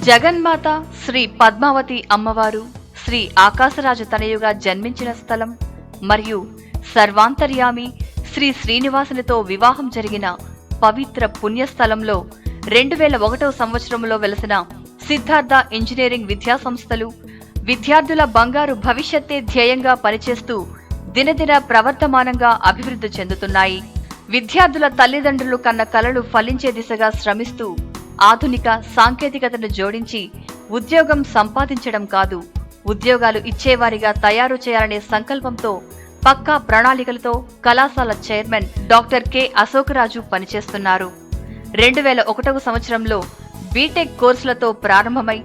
జగన్మాత శ్రీ పద్మావతి అమ్మవారు శ్రీ ఆకాశరాజు తనయుగా జన్మించిన స్థలం మరియు సర్వాంతర్యామి శ్రీ శ్రీనివాసునితో వివాహం జరిగిన పవిత్ర పుణ్యస్థలంలో 2001వ సంవత్సరంలో వెలసిన సిద్ధార్థ ఇంజనీరింగ్ విద్యాసంస్థలు విద్యార్థుల బంగారు భవిష్యత్తే ధ్యేయంగా పనిచేస్తూ దినదిన ప్రవర్తమానంగా అభివృద్ధి చెందుతున్నాయి. విద్యార్థుల తల్లిదండ్రులు కన్న కలలు ఫలించే దిశగా శ్రమిస్తూ ఆధునిక సాంకేతికతను జోడించి ఉద్యోగం సంపాదించడం కాదు, ఉద్యోగాలు ఇచ్చేవారిగా తయారు చేయాలనే సంకల్పంతో పక్కా ప్రణాళికలతో కళాశాల చైర్మన్ డాక్టర్ కె అశోకరాజు పనిచేస్తున్నారు. 2001వ సంవత్సరంలో బీటెక్ కోర్సులతో ప్రారంభమై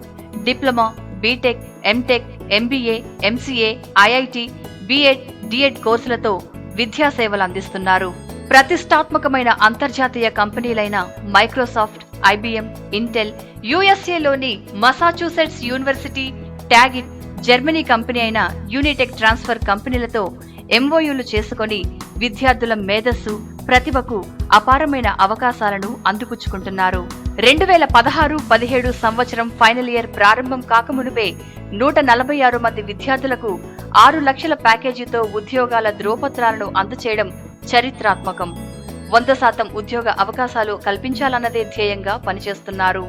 diploma, B Tech, M Tech, MBA, MCA, IIT, B Ed, D Ed కోర్సులతో విద్యాసేవలు అందిస్తున్నారు. ప్రతిష్టాత్మకమైన అంతర్జాతీయ కంపెనీలైన మైక్రోసాఫ్ట్, ఐబిఎం, ఇంటెల్, యుఎస్ఏలోని మసాచ్యూసెట్స్ యూనివర్సిటీ, ట్యాగిట్, జర్మనీ కంపెనీ అయిన యూనిటెక్ ట్రాన్స్ఫర్ కంపెనీలతో ఎంఓయూలు చేసుకుని విద్యార్థుల మేధస్సు, ప్రతిభకు అపారమైన అవకాశాలను అందిపుచ్చుకుంటున్నారు. 2016-17 సంవత్సరం ఫైనల్ ఇయర్ ప్రారంభం కాకమునుపే 146 మంది విద్యార్థులకు 6 లక్షల ప్యాకేజీతో ఉద్యోగాల ధ్రువపత్రాలను అందచేయడం చరిత్రాత్మకం. 100% ఉద్యోగ అవకాశాలు కల్పించాలన్నదే ధ్యేయంగా పనిచేస్తున్నారు.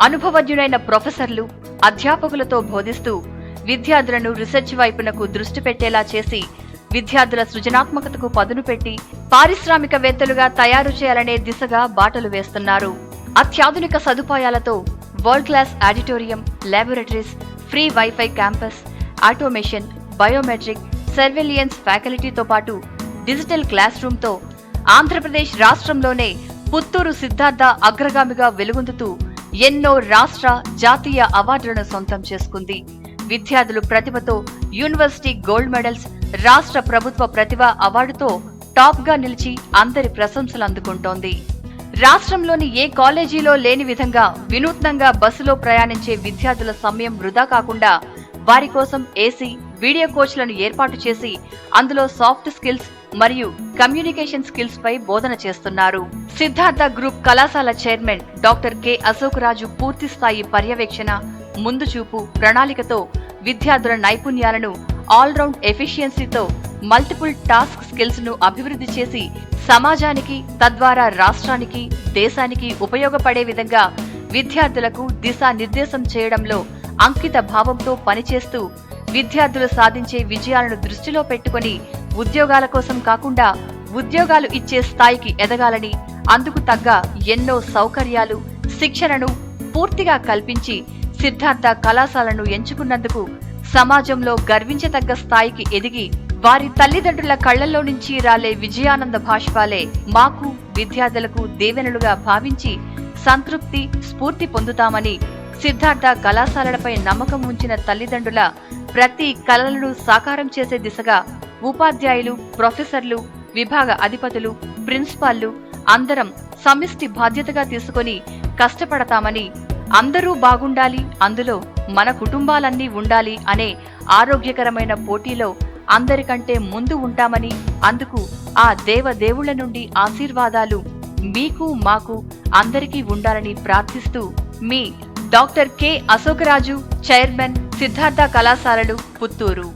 అనుభవజ్ఞులైన ప్రొఫెసర్లు, అధ్యాపకులతో బోధిస్తూ విద్యార్థులను రీసెర్చ్ వైపునకు దృష్టి పెట్టేలా చేసి విద్యార్థుల సృజనాత్మకతకు పదును పెట్టి పారిశ్రామికవేత్తలుగా తయారు చేయాలనే దిశగా బాటలు వేస్తున్నారు. అత్యాధునిక సదుపాయాలతో world class auditorium, laboratories, free WiFi campus, automation, biometric, surveillance ఫ్యాకల్టీతో పాటు డిజిటల్ క్లాస్ రూమ్తో ఆంధ్రప్రదేశ్ రాష్ట్రంలోనే పుత్తూరు సిద్ధార్థ అగ్రగామిగా వెలుగొందుతూ ఎన్నో రాష్ట్ర, జాతీయ అవార్డులను సొంతం చేసుకుంది. విద్యార్థులు ప్రతిభతో యూనివర్సిటీ గోల్డ్ మెడల్స్, రాష్ట్ర ప్రభుత్వ ప్రతిభ అవార్డుతో టాప్ గా నిలిచి అందరి ప్రశంసలు అందుకుంటోంది. రాష్ట్రంలోని ఏ కాలేజీలో లేని విధంగా వినూత్నంగా బస్సులో ప్రయాణించే విద్యార్థుల సమయం వృధా కాకుండా వారి కోసం ఏసీ, వీడియో కోచ్లను ఏర్పాటు చేసి అందులో సాఫ్ట్ స్కిల్స్ మరియు కమ్యూనికేషన్ స్కిల్స్ పై బోధన చేస్తున్నారు. సిద్ధార్థ గ్రూప్ కళాశాల చైర్మన్ డాక్టర్ కె అశోకరాజు పూర్తి స్థాయి పర్యవేక్షణ, ముందు చూపు, ప్రణాళికతో విద్యార్థుల నైపుణ్యాలను ఆల్రౌండ్ ఎఫిషియన్సీతో మల్టిపుల్ టాస్క్ స్కిల్స్ ను అభివృద్ధి చేసి సమాజానికి, తద్వారా రాష్ట్రానికి, దేశానికి ఉపయోగపడే విధంగా విద్యార్థులకు దిశానిర్దేశం చేయడంలో అంకిత భావంతో పనిచేస్తూ విద్యార్థులు సాధించే విజయాలను దృష్టిలో పెట్టుకుని ఉద్యోగాల కోసం కాకుండా ఉద్యోగాలు ఇచ్చే స్థాయికి ఎదగాలని, అందుకు తగ్గ ఎన్నో సౌకర్యాలు, శిక్షణను పూర్తిగా కల్పించి సిద్ధార్థ కళాశాలను ఎంచుకున్నందుకు సమాజంలో గర్వించదగ్గ స్థాయికి ఎదిగి వారి తల్లిదండ్రుల కళ్లల్లో నుంచి రాలే విజయానంద భాష్పాలే మాకు, విద్యార్థులకు దీవెనలుగా భావించి సంతృప్తి, స్ఫూర్తి పొందుతామని సిద్ధార్థ కళాశాలలపై నమ్మకం ఉంచిన తల్లిదండ్రుల ప్రతి కలలను సాకారం చేసే దిశగా ఉపాధ్యాయులు, ప్రొఫెసర్లు, విభాగ అధిపతులు, ప్రిన్సిపాల్లు అందరం సమిష్టి బాధ్యతగా తీసుకుని కష్టపడతామని, అందరూ బాగుండాలి, అందులో మన కుటుంబాలన్నీ ఉండాలి అనే ఆరోగ్యకరమైన పోటీలో అందరికంటే ముందు ఉంటామని, అందుకు ఆ దేవదేవుళ్ల నుండి ఆశీర్వాదాలు మీకు, మాకు అందరికీ ఉండాలని ప్రార్థిస్తూ మీ doctor K Ashok Raju, chairman, Siddhartha కళాశాలలు, పుత్తూరు.